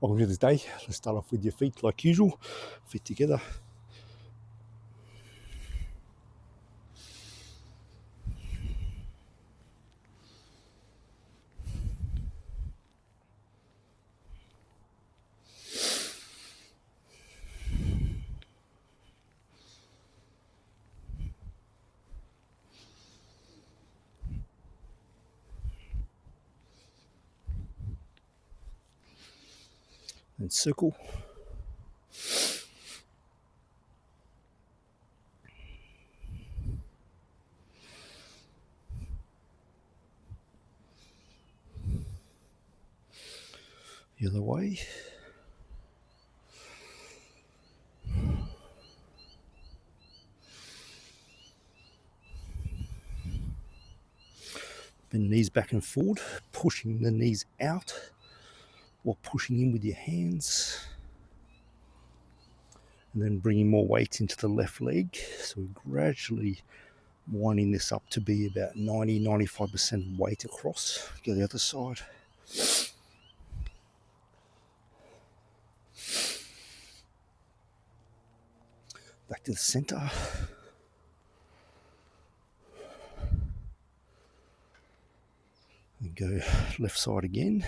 Welcome to this day. Let's start off with your feet like usual. Feet together. And circle. The other way. Bend knees back and forward, pushing the knees out or pushing in with your hands. And then bringing more weight into the left leg. So we're gradually winding this up to be about 90-95% weight across. Go the other side. Back to the center. And go left side again.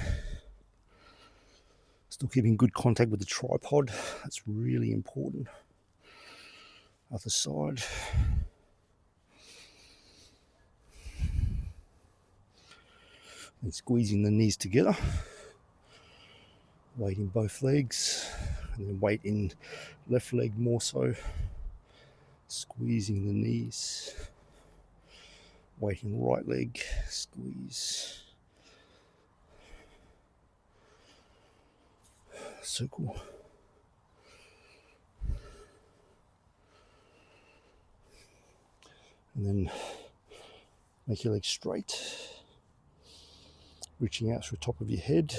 Still keeping good contact with the tripod. That's really important. Other side. And squeezing the knees together. Weight in both legs. And then weight in left leg more so. Squeezing the knees. Weight in right leg. Squeeze. Circle. And then make your legs straight. Reaching out through the top of your head.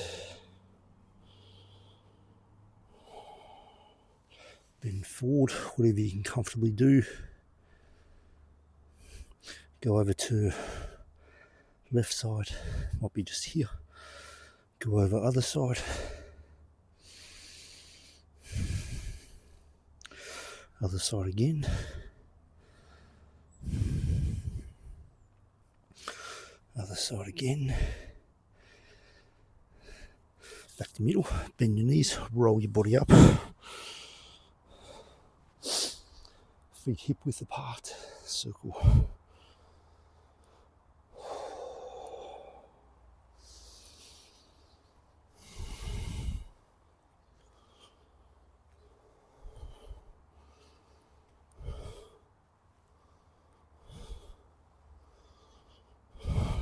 Bend forward, whatever you can comfortably do. Go over to left side, might be just here. Go over other side. Other side again. Other side again. Back to middle, bend your knees, roll your body up. Feet hip width apart, circle.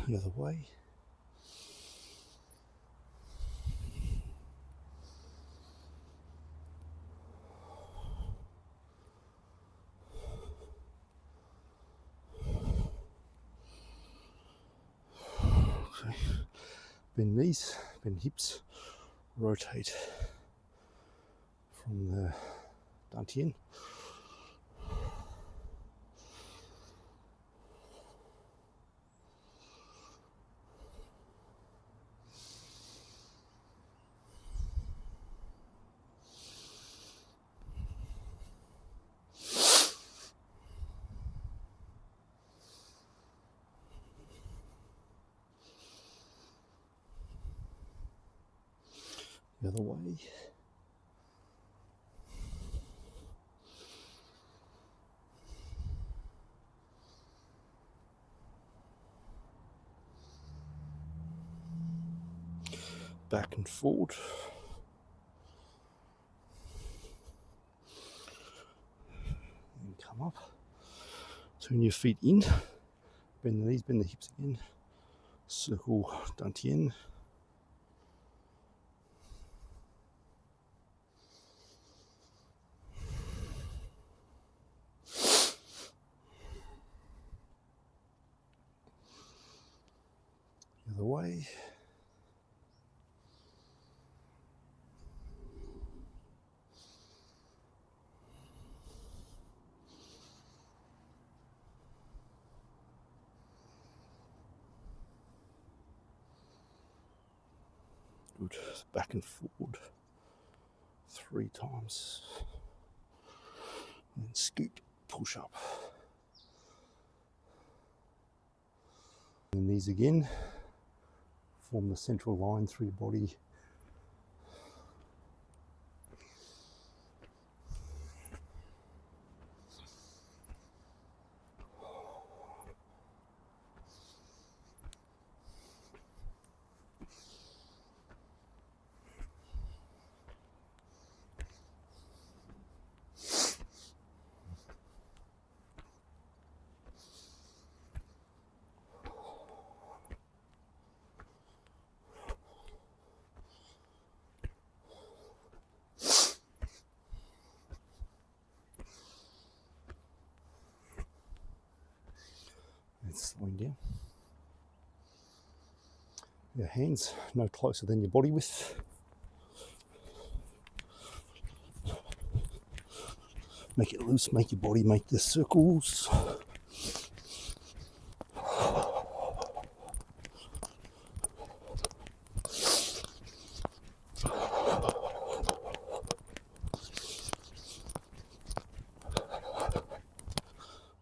The other way. Okay. Bend knees, bend hips, rotate from the dantian. The other way. Back and forward. And come up. Turn your feet in. Bend the knees, bend the hips again. Circle dantian. The other way. Good. Back and forward. 3 times. And scoop, push up. And these again form the central line through your body. Slowing down. Your hands no closer than your body width. Make it loose, make your body make the circles. Out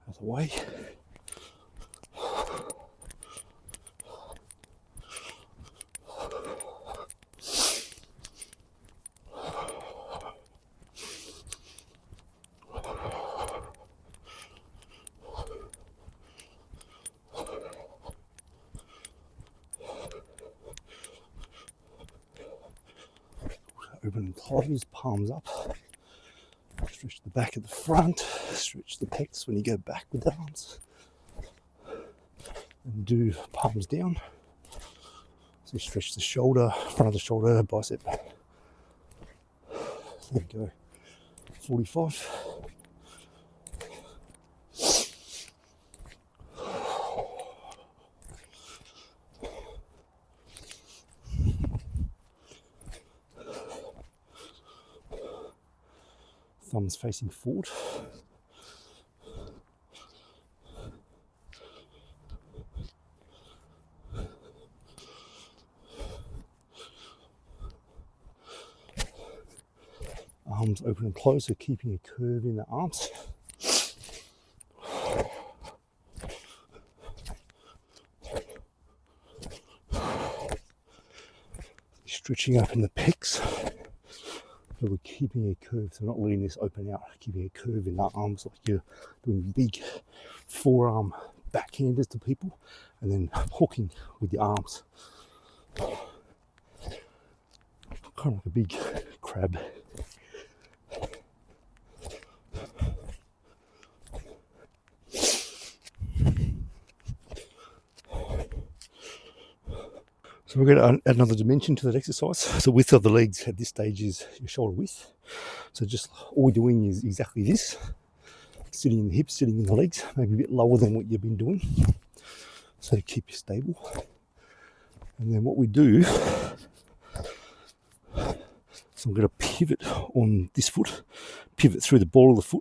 of the way. Open and close, palms up. Stretch the back of the front, stretch the pecs when you go back with the arms. And do palms down. So you stretch the shoulder, front of the shoulder, bicep. There we go. 45. Thumbs facing forward. Arms open and close, so keeping a curve in the arms. Stretching up in the pecs. So we're keeping a curve, so not letting this open out, keeping a curve in the arms like you're doing big forearm backhanders to people and then hooking with your arms. Kind of like a big crab. So we're going to add another dimension to that exercise. The width of the legs at this stage is your shoulder width. So just all we're doing is exactly this. Sitting in the hips, sitting in the legs, maybe a bit lower than what you've been doing. So keep you stable. And then what we do, so I'm going to pivot on this foot, pivot through the ball of the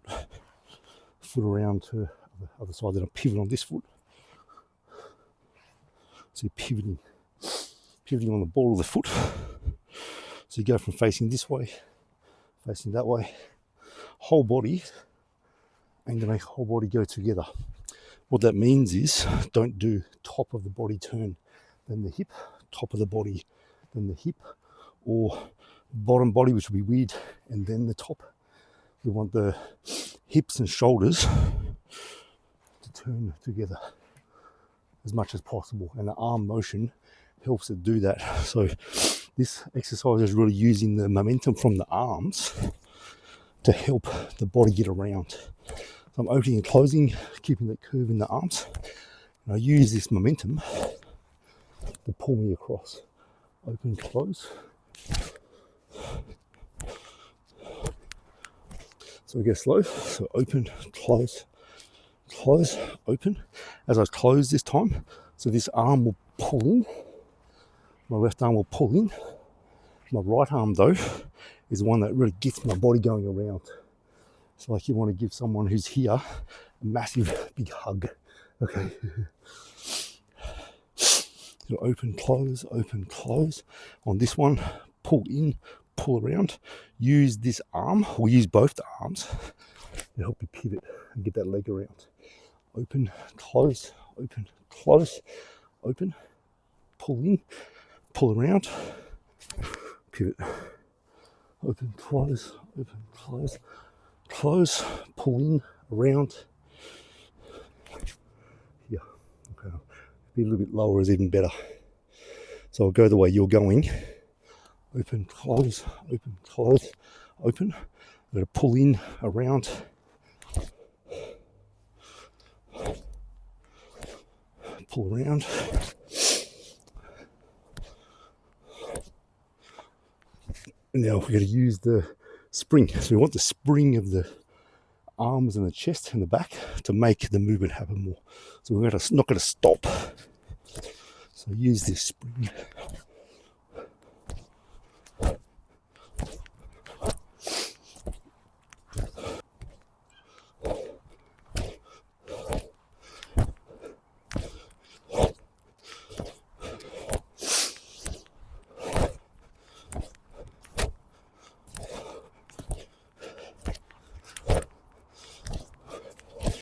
foot around to the other side, then I'll pivot on this foot. So you're pivoting on the ball of the foot. So you go from facing this way, facing that way, whole body, and to make whole body go together. What that means is don't do top of the body turn, then the hip, top of the body, then the hip, or bottom body, which would be weird, and then the top. We want the hips and shoulders to turn together as much as possible, and the arm motion helps it do that. So this exercise is really using the momentum from the arms to help the body get around. So I'm opening and closing, keeping that curve in the arms, and I use this momentum to pull me across. Open, close. So we go slow. So open, close, close, open. As I close this time, so this arm will pull in. My left arm will pull in. My right arm, though, is the one that really gets my body going around. It's like you want to give someone who's here a massive, big hug. Okay. So open, close. On this one, pull in, pull around. Use this arm, or use both the arms to help you pivot and get that leg around. Open, close, open, close, open, pull in, pull around, pivot. Open, close, close, pull in, around. Yeah, okay. Be a little bit lower is even better. So I'll go the way you're going. Open, close, open. I'm going to pull in, around. Pull around. And now we're going to use the spring. So we want the spring of the arms and the chest and the back to make the movement happen more. So we're not going to stop. So use this spring.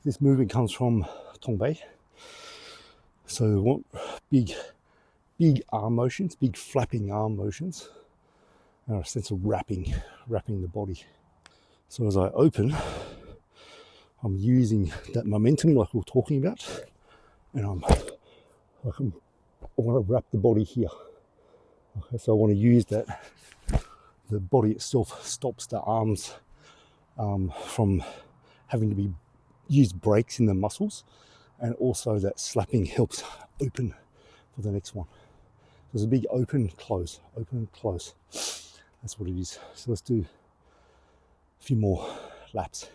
This movement comes from tong. So we want big arm motions, big flapping arm motions, and a sense of wrapping the body. So as I open, I'm using that momentum like we were talking about, and I want to wrap the body here. Okay, so I want to use that. The body itself stops the arms from having to be used breaks in the muscles, and also that slapping helps open for the next one. So there's a big open, close, that's what it is. So let's do a few more laps.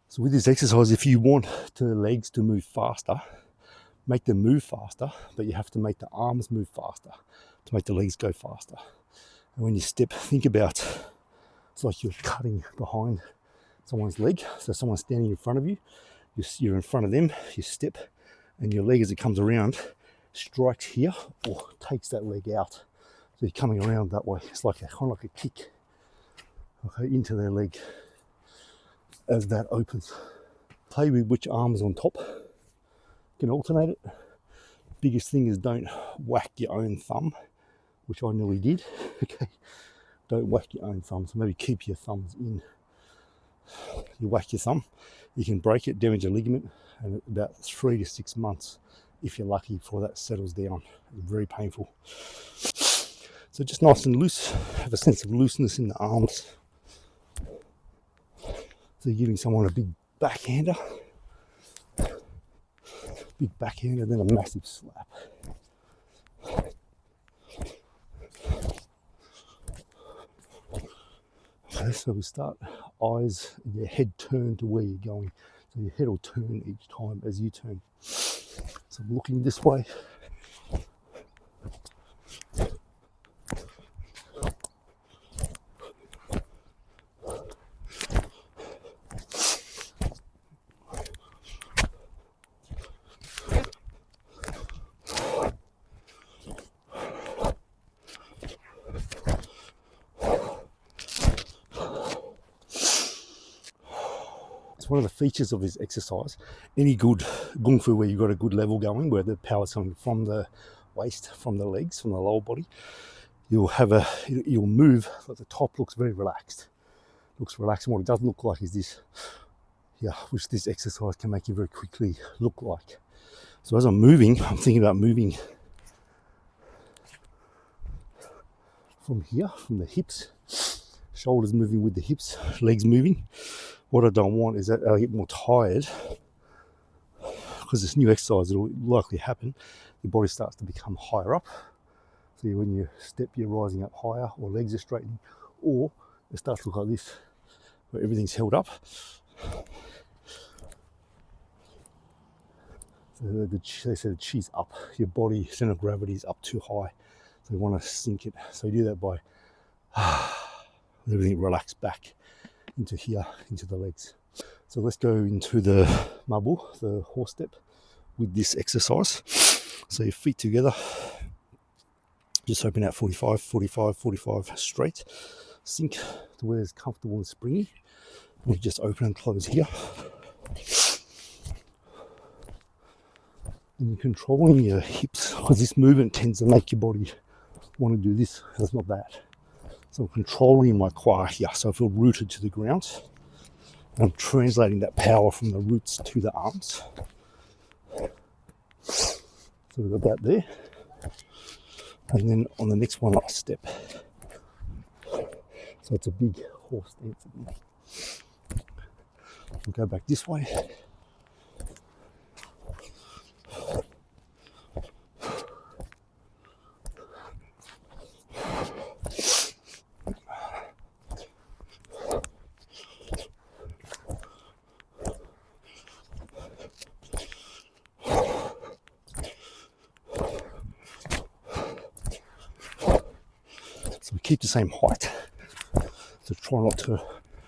So with this exercise, if you want the legs to move faster, make them move faster, but you have to make the arms move faster to make the legs go faster. And when you step, think about, it's like you're cutting behind someone's leg. So someone's standing in front of you, you're in front of them, you step, and your leg as it comes around strikes here or takes that leg out. So you're coming around that way. It's like kind of like a kick, okay, into their leg as that opens. Play with which arm is on top. You can alternate it. Biggest thing is don't whack your own thumb, which I nearly did. Okay, don't whack your own thumb. So maybe keep your thumbs in. You whack your thumb, you can break it, damage a ligament, and about 3 to 6 months, if you're lucky, before that settles down. It's very painful. So just nice and loose. Have a sense of looseness in the arms. So you're giving someone a big backhander, then a massive slap. Okay, so we start eyes, your head turn to where you're going. So your head will turn each time as you turn. So I'm looking this way. One of the features of this exercise, any good kung fu where you've got a good level going, where the power's coming from the waist, from the legs, from the lower body, you'll move, like the top looks very relaxed. Looks relaxed, and what it doesn't look like is this, which this exercise can make you very quickly look like. So as I'm moving, I'm thinking about moving from here, from the hips, shoulders moving with the hips, legs moving. What I don't want is that I get more tired, because this new exercise, it'll likely happen, your body starts to become higher up, See, when you step, you're rising up higher, or legs are straightening, or it starts to look like this, where everything's held up. So they say the chi's up, your body center of gravity is up too high, so you want to sink it. So you do that by everything relax back into here, into the legs. So let's go into the marble, the horse step, with this exercise. So your feet together, just open out 45, 45, 45 straight. Sink to where it's comfortable and springy. And you just open and close here. And you're controlling your hips, because this movement tends to make your body want to do this. That's not that. So I'm controlling my quad here, so I feel rooted to the ground. And I'm translating that power from the roots to the arms. So we've got that there. And then on the next one, I step. So it's a big horse stance. We'll go back this way. So we keep the same height. So try not to